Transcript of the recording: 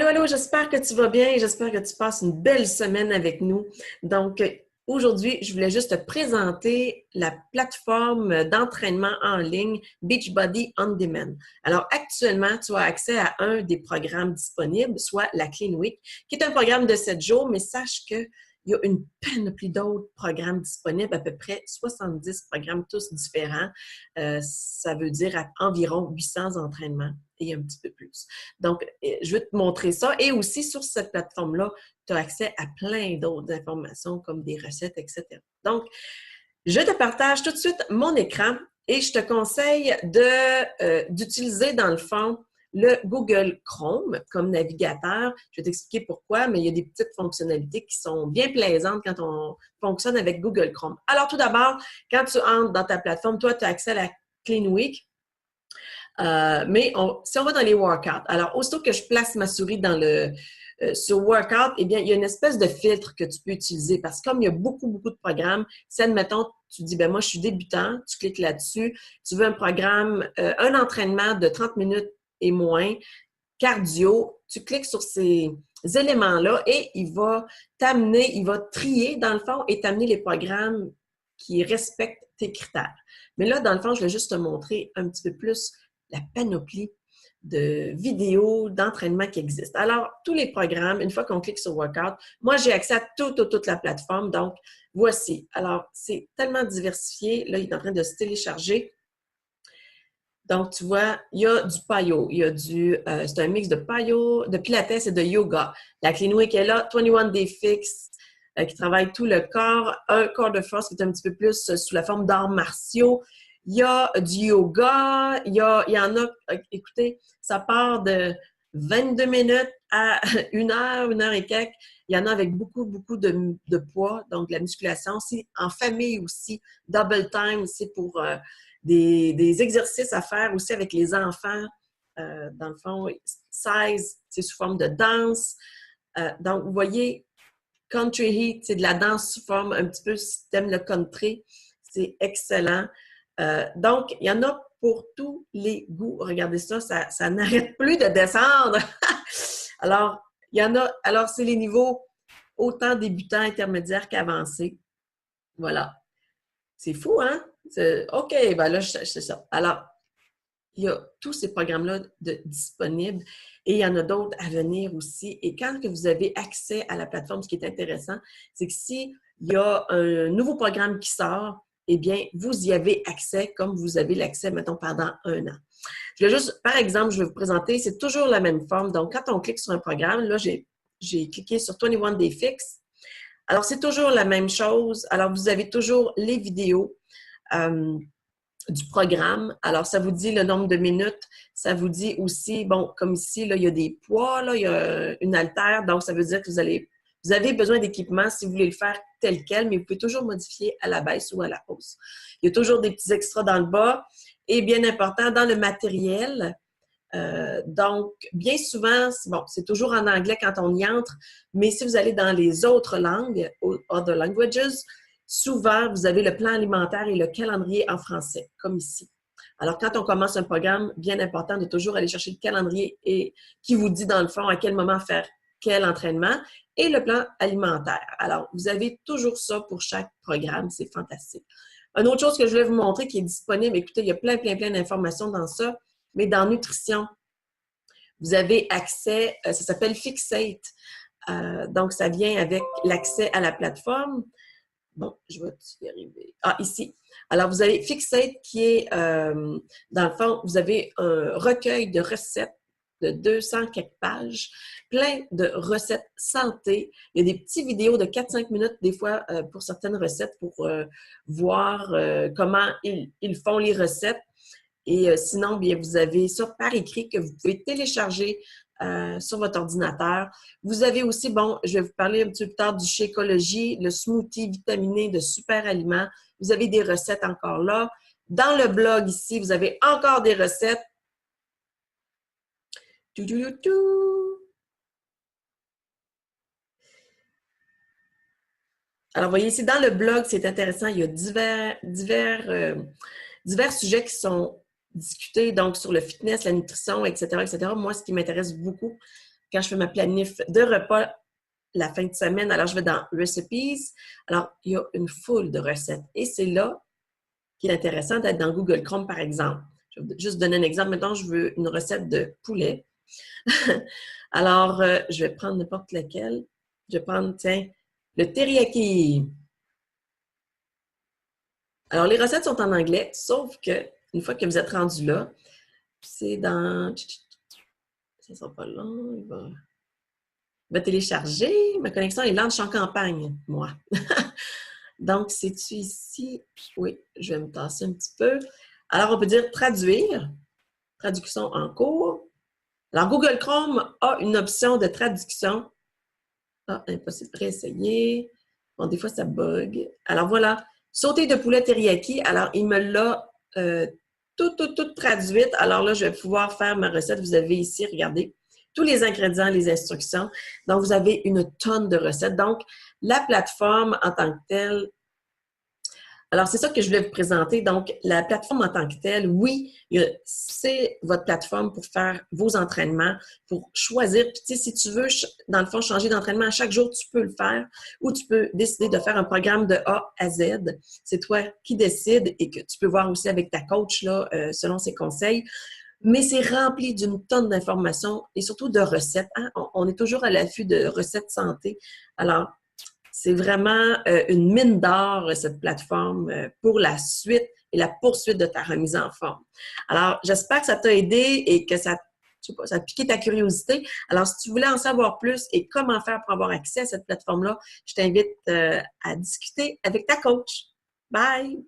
Allô, j'espère que tu vas bien et j'espère que tu passes une belle semaine avec nous. Donc, aujourd'hui, je voulais juste te présenter la plateforme d'entraînement en ligne Beachbody On Demand. Alors, actuellement, tu as accès à un des programmes disponibles, soit la Clean Week, qui est un programme de 7 jours, mais sache que il y a une panoplie d'autres programmes disponibles, à peu près 70 programmes, tous différents. Ça veut dire environ 800 entraînements et un petit peu plus. Donc, je vais te montrer ça. Et aussi, sur cette plateforme-là, tu as accès à plein d'autres informations comme des recettes, etc. Donc, je te partage tout de suite mon écran et je te conseille d'utiliser, dans le fond, le Google Chrome comme navigateur. Je vais t'expliquer pourquoi, mais il y a des petites fonctionnalités qui sont bien plaisantes quand on fonctionne avec Google Chrome. Alors, tout d'abord, quand tu entres dans ta plateforme, toi, tu as accès à la Clean Week. Si on va dans les workouts, alors aussitôt que je place ma souris dans sur workout, eh bien, il y a une espèce de filtre que tu peux utiliser parce que comme il y a beaucoup de programmes, si admettons, tu dis, ben moi, je suis débutant, tu cliques là-dessus, tu veux un programme, un entraînement de 30 minutes et moins, cardio, tu cliques sur ces éléments-là et il va t'amener, il va trier dans le fond et t'amener les programmes qui respectent tes critères. Mais là, dans le fond, je vais juste te montrer un petit peu plus la panoplie de vidéos d'entraînement qui existent. Alors, tous les programmes, une fois qu'on clique sur Workout, moi, j'ai accès à toute la plateforme. Donc, voici. Alors, c'est tellement diversifié. Là, il est en train de se télécharger. Donc, tu vois, il y a du PiYo, il y a c'est un mix de PiYo, de Pilates et de yoga. La Clean Week est là, 21 Day Fix, qui travaille tout le corps, un corps de force qui est un petit peu plus sous la forme d'arts martiaux. Il y a du yoga, il y en a, écoutez, ça part de 22 minutes à 1 heure et quelques. Il y en a avec beaucoup de poids, donc de la musculation aussi, en famille aussi. Double time, c'est pour des exercices à faire aussi avec les enfants. Dans le fond, 16, c'est sous forme de danse. Donc, vous voyez, Country Heat, c'est de la danse sous forme un petit peu, si tu aimes le country, c'est excellent. Donc, il y en a pour tous les goûts. Regardez ça, ça n'arrête plus de descendre. Alors, il y en a, alors c'est les niveaux autant débutants, intermédiaires qu'avancés. Voilà. C'est fou, hein? OK, ben là, c'est ça. Alors, il y a tous ces programmes-là disponibles et il y en a d'autres à venir aussi. Et quand que vous avez accès à la plateforme, ce qui est intéressant, c'est que s'il y a un nouveau programme qui sort, eh bien, vous y avez accès comme vous avez l'accès, mettons, pendant 1 an. Je vais juste, par exemple, je vais vous présenter, c'est toujours la même forme. Donc, quand on clique sur un programme, là, j'ai cliqué sur 21 Day Fix. Alors, c'est toujours la même chose. Alors, vous avez toujours les vidéos du programme. Alors, ça vous dit le nombre de minutes. Ça vous dit aussi, bon, comme ici, là, il y a des poids, là, il y a une haltère. Donc, ça veut dire que vous avez besoin d'équipement si vous voulez le faire tel quel, mais vous pouvez toujours modifier à la baisse ou à la hausse. Il y a toujours des petits extras dans le bas. Et bien important, dans le matériel, donc, bien souvent, c'est toujours en anglais quand on y entre, mais si vous allez dans les autres langues, other languages, souvent, vous avez le plan alimentaire et le calendrier en français, comme ici. Alors, quand on commence un programme, bien important de toujours aller chercher le calendrier et qui vous dit, dans le fond, à quel moment faire quel entraînement et le plan alimentaire. Alors, vous avez toujours ça pour chaque programme. C'est fantastique. Une autre chose que je voulais vous montrer qui est disponible, écoutez, il y a plein d'informations dans ça, mais dans nutrition, vous avez accès, ça s'appelle Fixate. Donc, ça vient avec l'accès à la plateforme. Bon, je vais y arriver. Ah, ici. Alors, vous avez Fixate qui est, dans le fond, vous avez un recueil de recettes de 200 quelques pages, plein de recettes santé. Il y a des petites vidéos de 4-5 minutes, des fois, pour certaines recettes, pour voir comment ils font les recettes. Et sinon, bien, vous avez ça par écrit que vous pouvez télécharger sur votre ordinateur. Vous avez aussi, bon, je vais vous parler un petit peu plus tard du Shakeology, le smoothie vitaminé de super aliments. Vous avez des recettes encore là. Dans le blog ici, vous avez encore des recettes. Alors, vous voyez ici, dans le blog, c'est intéressant, il y a divers sujets qui sont discutés, donc sur le fitness, la nutrition, etc., etc. Moi, ce qui m'intéresse beaucoup, quand je fais ma planif de repas la fin de semaine, alors je vais dans Recipes. Alors, il y a une foule de recettes. Et c'est là qu'il est intéressant d'être dans Google Chrome, par exemple. Je vais juste donner un exemple. Maintenant, je veux une recette de poulet. Alors, je vais prendre n'importe laquelle. Je vais prendre, tiens, le teriyaki. Alors, les recettes sont en anglais, sauf que une fois que vous êtes rendu là, c'est dans... Ça ne sera pas long. Il va télécharger. Ma connexion est lente. Je suis en campagne, moi. Donc, c'est-tu ici? Oui, je vais me tasser un petit peu. Alors, on peut dire traduire. Traduction en cours. Alors, Google Chrome a une option de traduction. Ah, impossible de réessayer. Bon, des fois, ça bug. Alors, voilà. Sauté de poulet teriyaki. Alors, il me l'a tout traduite. Alors là, je vais pouvoir faire ma recette. Vous avez ici, regardez, tous les ingrédients, les instructions. Donc, vous avez une tonne de recettes. Donc, la plateforme en tant que telle, alors, c'est ça que je voulais vous présenter. Donc, la plateforme en tant que telle, oui, c'est votre plateforme pour faire vos entraînements, pour choisir. Puis, tu sais, si tu veux, dans le fond, changer d'entraînement à chaque jour, tu peux le faire ou tu peux décider de faire un programme de A à Z. C'est toi qui décides et que tu peux voir aussi avec ta coach, là, selon ses conseils. Mais c'est rempli d'une tonne d'informations et surtout de recettes. Hein? On est toujours à l'affût de recettes santé. Alors, c'est vraiment une mine d'or, cette plateforme, pour la suite et la poursuite de ta remise en forme. Alors, j'espère que ça t'a aidé et que ça a piqué ta curiosité. Alors, si tu voulais en savoir plus et comment faire pour avoir accès à cette plateforme-là, je t'invite à discuter avec ta coach. Bye!